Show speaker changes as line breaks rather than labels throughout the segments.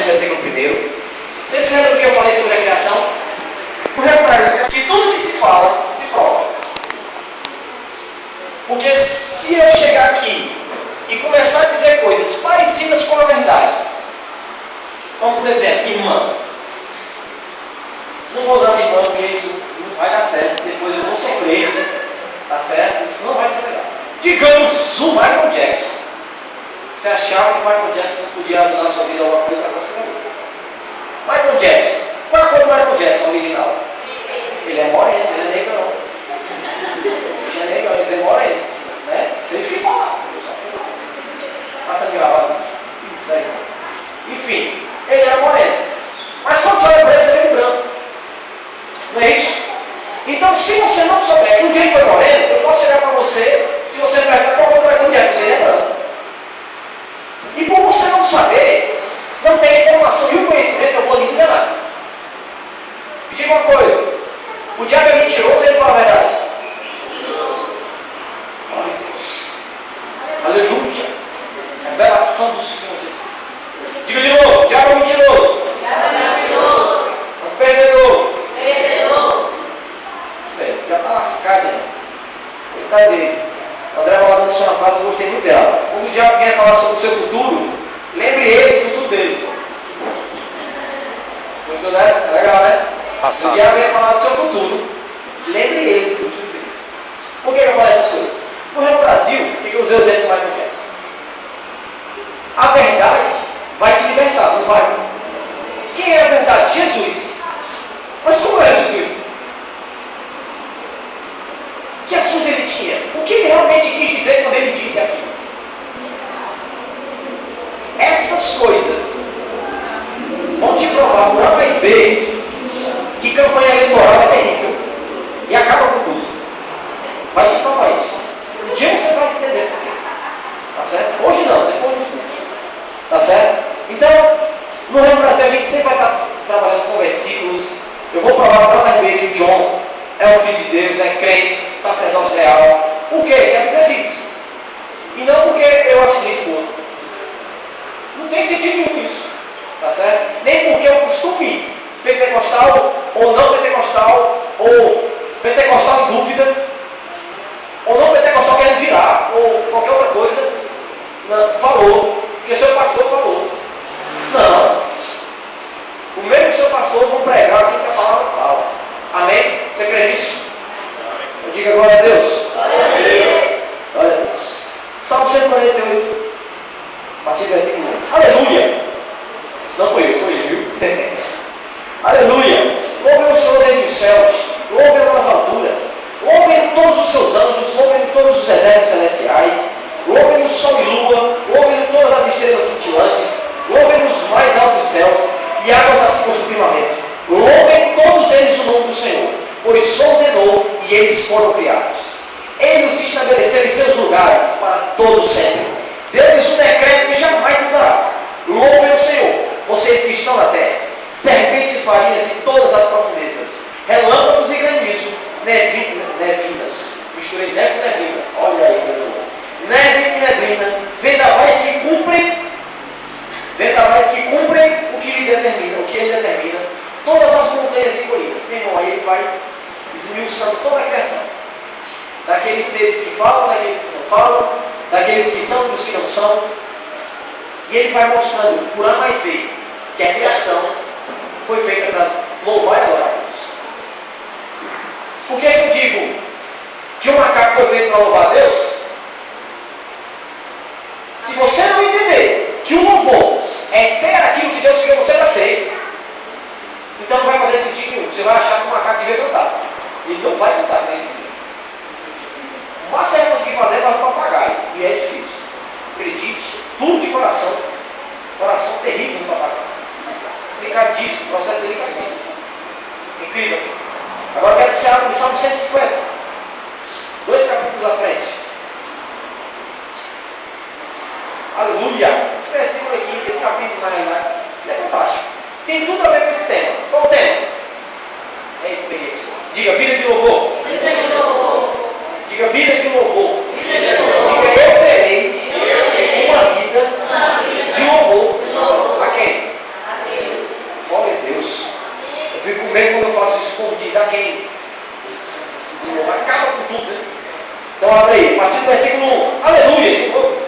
versículo 1. Vocês se lembram do que eu falei sobre a criação? Por exemplo, que tudo que se fala, se prova. Porque se eu chegar aqui e começar a dizer coisas parecidas com a verdade, como por exemplo, irmã, não vou usar minha irmã porque isso não vai dar certo, depois eu vou sofrer, tá certo? Isso não vai ser legal. Digamos o Michael Jackson. Você achava que o Michael Jackson podia ajudar a sua vida a alguma coisa, agora você não. Michael Jackson. Qual é a coisa do Michael Jackson original? Ele é moreno, ele é negro não. Ele é negro, ele é moreno, né? Vocês que falam. Passa a gravada. Isso aí. Enfim, ele era moreno. Mas quando você olha para ele, você vê branco. Não é isso? Então, se você não souber que um dia ele foi moreno, eu posso chegar para você, se você perguntar qual é o Michael Jackson, ele é branco. E por você não saber, não tem a informação e o conhecimento, eu vou lhe enganar. Me diga uma coisa, o diabo é mentiroso, ele fala a verdade. Glória a Deus. Aleluia. Revelação do Senhor Jesus. Diga de novo, o diabo é mentiroso. É um perdedor. Já está lascado, né? Coitado dele. A André Valada do Sona Paz, eu gostei muito dela. Quando o diabo vier falar sobre o seu futuro, lembre ele do futuro dele. Gostou dessa? É legal, né?
Passado.
O diabo vier falar do seu futuro, lembre ele do futuro dele. Por que eu falo essas coisas? Porque no Brasil, o que eu usei o exemplo mais não quero? A verdade vai te libertar, não vai? Quem é a verdade? Jesus. Mas como é Jesus? Que assunto ele tinha? O que ele realmente quis dizer quando ele disse aquilo? Essas coisas vão te provar por A mais B que campanha eleitoral é terrível e acaba com tudo. Vai te provar isso. Um dia você vai entender por quê. Tá certo? Hoje não, depois disso. Tá certo? Então, no Reino Brasil a gente sempre vai estar trabalhando com versículos. Eu vou provar por A mais B que o John é o Filho de Deus, é crente, sacerdote real. Por quê? É a Bíblia diz. E não porque eu acho gente boa. Não tem sentido nenhum isso. Tá certo? Nem porque é um costume pentecostal, ou não pentecostal, ou pentecostal em dúvida, ou não pentecostal querendo virar, ou qualquer outra coisa, não, falou, porque seu pastor falou. Não. O mesmo seu pastor vão pregar aquilo que a palavra fala. Amém? Você crê nisso? Eu digo glória a Deus. Glória a Deus. Glória a Deus. Salmo 148, a partir do versículo 1. Aleluia. Isso não foi eu, sou eu, viu? Aleluia. Louvem o Senhor desde os céus. Louvem nas alturas. Louvem todos os seus anjos. Louvem todos os exércitos celestiais. Louvem o sol e lua. Louvem todas as estrelas cintilantes. Louvem os mais altos céus e águas acima do firmamento. Louvem todos eles o nome do Senhor, pois ordenou e eles foram criados. Ele os estabeleceu em seus lugares para todo sempre. Deu-lhes um decreto que jamais mudará. Louvem o Senhor, vocês que estão na terra. Serpentes marinhas em todas as profundezas. Relâmpagos e granizo, nevinas. Misturei neve e neblina. Olha aí, meu irmão. Neve e neblina. Vendavais que cumprem o que ele determina. Todas as montanhas e colinas. Meu irmão, aí ele vai esmiuçando toda a criação. Daqueles seres que falam, daqueles que não falam, daqueles que são e dos que não são. E ele vai mostrando por A mais B que a criação foi feita para louvar e adorar a Deus. Porque se eu digo que o macaco foi feito para louvar a Deus, se você não entender que o louvor é ser aquilo que Deus criou você para ser, então não vai fazer sentido nenhum. Você vai achar que o macaco devia cantar. Ele não vai cantar, né? O máximo que vai conseguir fazer é um papagaio. E é difícil. Acredite, tudo de coração. Coração terrível no papagaio. Delicadíssimo, processo delicadíssimo. Incrível. Agora eu quero que você abra o Salmo 150. 2 capítulos à frente. Aleluia! Esse versículo aqui, esse capítulo na realidade, é fantástico. Tem tudo a ver com esse tema. Qual o tema? Eita, peguei isso. Diga vida de louvor.
Vida de louvor.
Diga vida de louvor.
Vida de louvor.
Diga eu terei uma vida de louvor. A quem? a quem? Acaba com tudo, né? Então abre aí, a partir do versículo 1. Aleluia, de novo.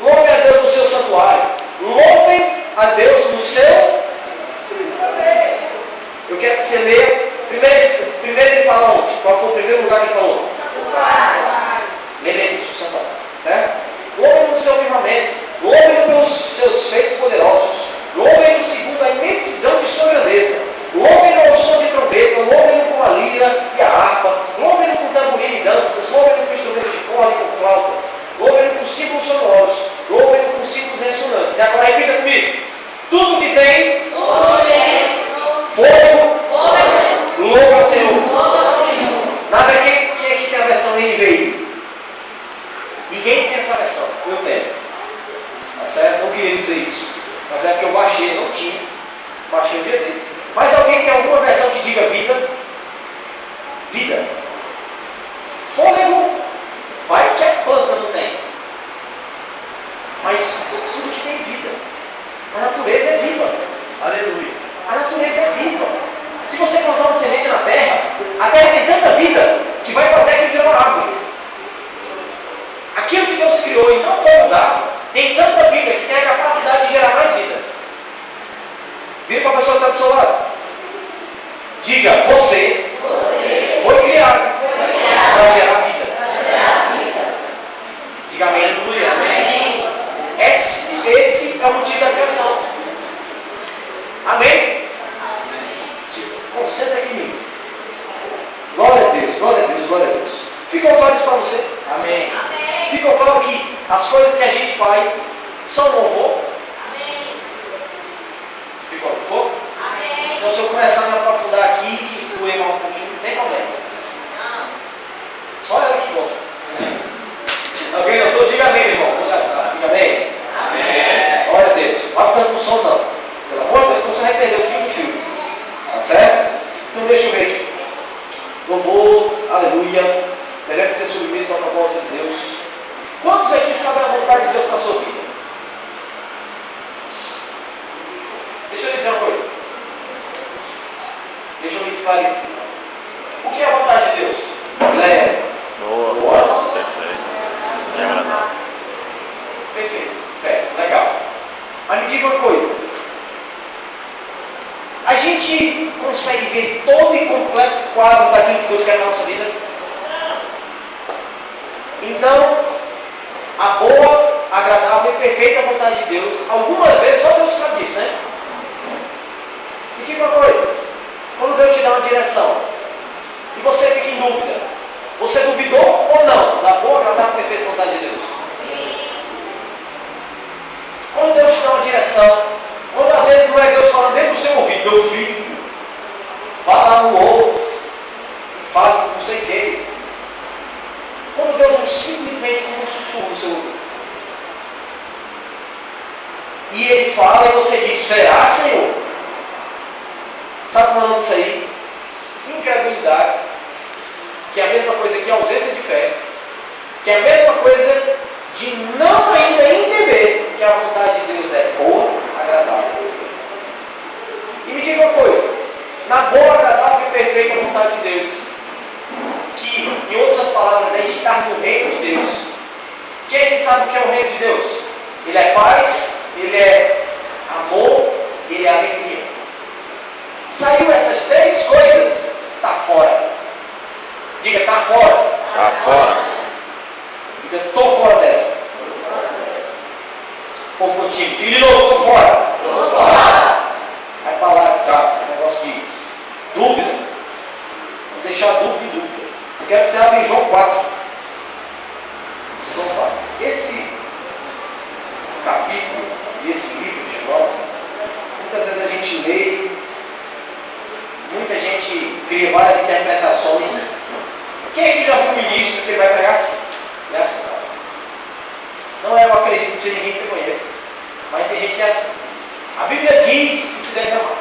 Louve a Deus no seu santuário. Louvem a Deus no seu. Eu quero que você leia. Primeiro ele fala onde? Qual foi o primeiro lugar que ele falou? Lembrei disso, santuário. Certo? Louvem no seu firmamento. Louvem pelos seus feitos poderosos. Louvem segundo a imensidão de sua grandeza. Louvem ao som de trombeta. Louvem com a lira e a harpa. Louvem com tamborim e danças. Louvem com instrumentos de corda e com flautas. Louvem com símbolos sonoros. Louvem com símbolos ressonantes. E agora repita comigo. Tudo que tem fogo, louva ao Senhor. Nada quem aqui tem a versão NVI? Ninguém tem essa versão. Eu tenho. Tá certo? Não queria dizer isso. Mas é porque eu baixei, não tinha. Baixei um dia desse. Mas alguém tem alguma versão que diga vida? Vida. Fôlego. Vai que a planta não tem. Mas tudo que tem vida. A natureza é viva. Aleluia. A natureza é viva. Se você plantar uma semente na terra, a terra tem tanta vida que vai fazer aquilo virar uma árvore. Aquilo que Deus criou e não foi mudado, tem tanta vida que tem a capacidade de gerar mais vida. Vira para a pessoa que está do seu lado. Diga, você foi criado para gerar vida. Diga amém, aleluia. Amém. Esse é o motivo da criação. Amém? Concentra aqui em mim. Glória a Deus, glória a Deus, glória a Deus. Ficou claro isso para você? Amém. Ficou claro que as coisas que a gente faz são louvor? Amém. Ficou, não ficou? Amém. Então se eu começar a me aprofundar aqui e doer mais um pouquinho, não tem problema. Não. Só ela que gosta. Alguém notou? Diga amém, irmão. Vou gastar. Diga amém. Amém. Glória a Deus. Não vai ficando com sono não. Pelo amor de Deus, você vai perder o filme. Tá certo? Então deixa eu ver aqui. Louvor, aleluia. Devemos ser submissos ao propósito de Deus. Quantos aqui sabem a vontade de Deus para a sua vida? Deixa eu lhe dizer uma coisa. Deixa eu me esclarecer. O que é a vontade de Deus? Leve. Boa.
Perfeito. É agradável.
Perfeito. Certo. Legal. Mas me diga uma coisa. A gente consegue ver todo e completo quadro daquilo que Deus quer na nossa vida? Então, a boa, agradável e perfeita vontade de Deus, algumas vezes só Deus sabe disso, né? Me diga uma coisa, quando Deus te dá uma direção e você fica em dúvida, você duvidou ou não da boa, agradável e perfeita vontade de Deus? Sim. Quando Deus te dá uma direção, quando às vezes não é Deus falando dentro do seu ouvido, meu filho, fala no outro, fala não sei o quê. Quando Deus é simplesmente como um sussurro no seu ouvido. E Ele fala e você diz, será, Senhor? Sabe qual é o nome disso aí? Incredulidade. Que é a mesma coisa que ausência de fé. Que é a mesma coisa de não ainda entender que a vontade de Deus é boa, agradável. E me diga uma coisa, na boa, agradável e perfeita vontade de Deus, que em outras palavras é estar no reino de Deus. Quem é que sabe o que é o reino de Deus? Ele é paz, ele é amor, ele é alegria. Saiu essas três coisas, está fora. Diga, está fora.
Está fora.
Diga, estou fora dessa. Povo contigo. Diga de novo, estou fora.
Estou fora.
Vai para lá, tá? Negócio de dúvida. Vou deixar dúvida em dúvida. Eu quero que você abra em João 4. João 4. Esse capítulo e esse livro de João, muitas vezes a gente lê, muita gente cria várias interpretações. Quem aqui já viu um ministro que ele vai pregar assim? É assim, não é, eu acredito, não sei ninguém que você conhece, mas tem gente que é assim. A Bíblia diz que se deve amar.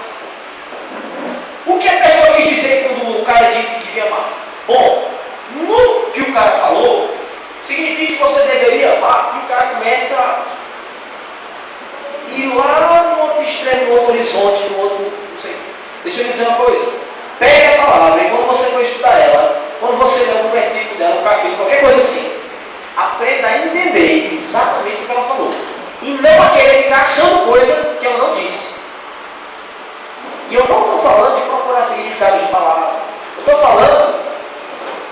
O que a pessoa quis dizer quando o cara disse que devia amar? Bom, no que o cara falou, significa que você deveria amar, e o cara começa a ir lá no outro extremo, no outro horizonte, no outro, não sei. Deixa eu lhe dizer uma coisa. Pegue a palavra, e quando você for estudar ela, quando você ler um versículo dela, um capítulo, qualquer coisa assim, aprenda a entender exatamente o que ela falou. E não a querer ficar achando coisa que ela não disse. E eu não estou falando de procurar significado de palavras. Eu estou falando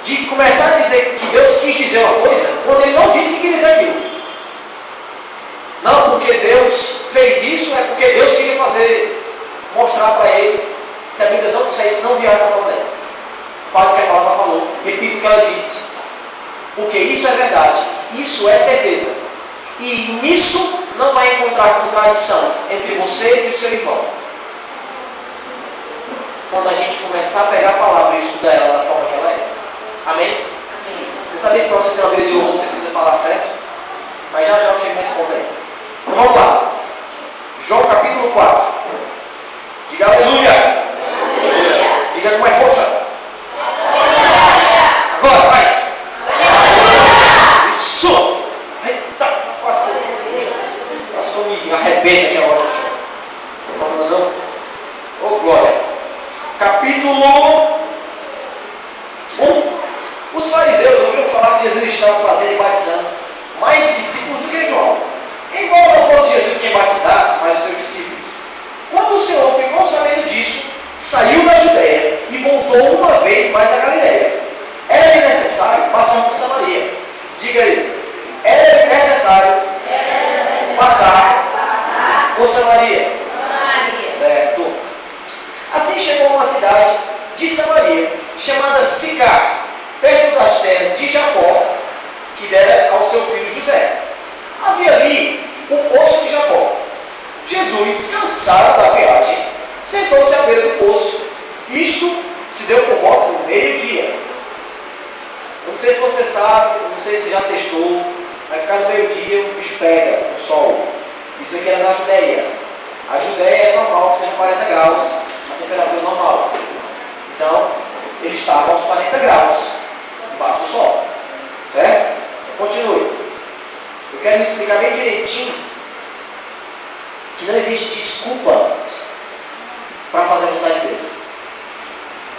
de começar a dizer que Deus quis dizer uma coisa quando Ele não disse que queria dizer aquilo. Não porque Deus fez isso, é porque Deus queria mostrar para ele. Se a Bíblia não disser isso, não viaja a promessa. Fala o que a palavra falou, repita o que ela disse. Porque isso é verdade, isso é certeza. E nisso não vai encontrar contradição entre você e o seu irmão. Quando a gente começar a pegar a palavra e estudar ela da forma que ela é. Amém? Você sabia que para você ter uma vida de louvor você precisa falar certo? Mas já eu chego nesse ponto aí. Então vamos lá. João capítulo 4. Diga aleluia. Aleluia. Diga com mais força. Aleluia. Agora, vai. Aleluia. Isso. Eita, passou me arrebenta aqui agora. Não. Oh, glória. Capítulo 1. Os fariseus ouviram falar que Jesus estava fazendo e batizando mais discípulos do que João. Embora não fosse Jesus quem batizasse, mas os seus discípulos. Quando o Senhor ficou sabendo disso, saiu da Judeia e voltou uma vez mais a Galileia. Era necessário passar por Samaria. Diga aí. Era necessário passar por Samaria. Certo. Assim chegou a uma cidade de Samaria, chamada Sicar, perto das terras de Jacó, que dera ao seu filho José. Havia ali o poço de Jacó. Jesus, cansado da viagem, sentou-se à beira do poço. Isto se deu por volta do meio-dia. Eu não sei se você sabe, não sei se já testou, vai ficar no meio-dia, o bicho pega, o sol. Isso aqui era na Judeia. A Judeia é normal, que seja 40 graus, a temperatura normal. Então, eles estavam aos 40 graus, debaixo do sol. Certo? Continue. Eu quero me explicar bem direitinho que não existe desculpa para fazer a vontade de Deus.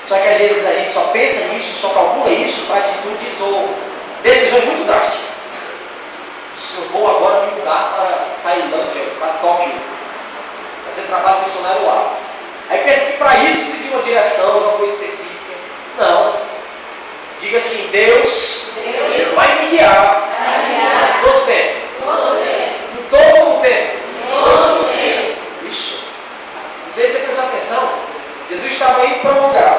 Só que às vezes a gente só pensa nisso, só calcula isso para atitudes ou decisões muito drásticas. Se eu vou agora me mudar para Tailândia, para Tóquio, fazer trabalho missionário lá. Aí pensa que para isso precisa de uma direção, uma coisa específica. Não. Diga assim, Deus vai me guiar todo o tempo. Em todo o tempo. Isso. Não sei se você prestou atenção. Jesus estava indo para um lugar,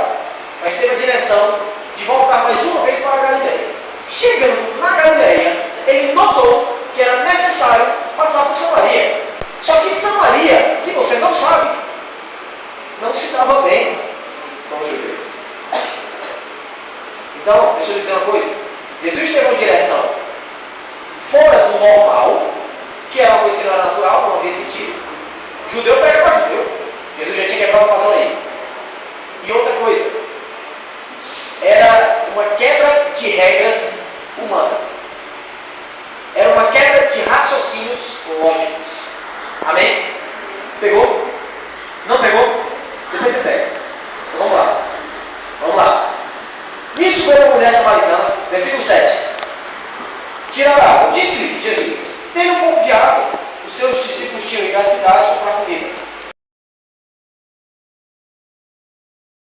mas teve a direção de voltar mais uma vez para a Galileia. Chegando na Galileia, ele notou que era necessário passar por Samaria. Só que Samaria, se você não sabe, não se dava bem com os judeus. Então, deixa eu lhe dizer uma coisa. Jesus teve uma direção fora do normal, que era uma coisa que não era natural, não havia sentido. Judeu prega para judeu. Jesus já tinha quebrado o padrão aí. E outra coisa, era uma quebra de regras humanas. Era uma quebra de raciocínios lógicos. Amém?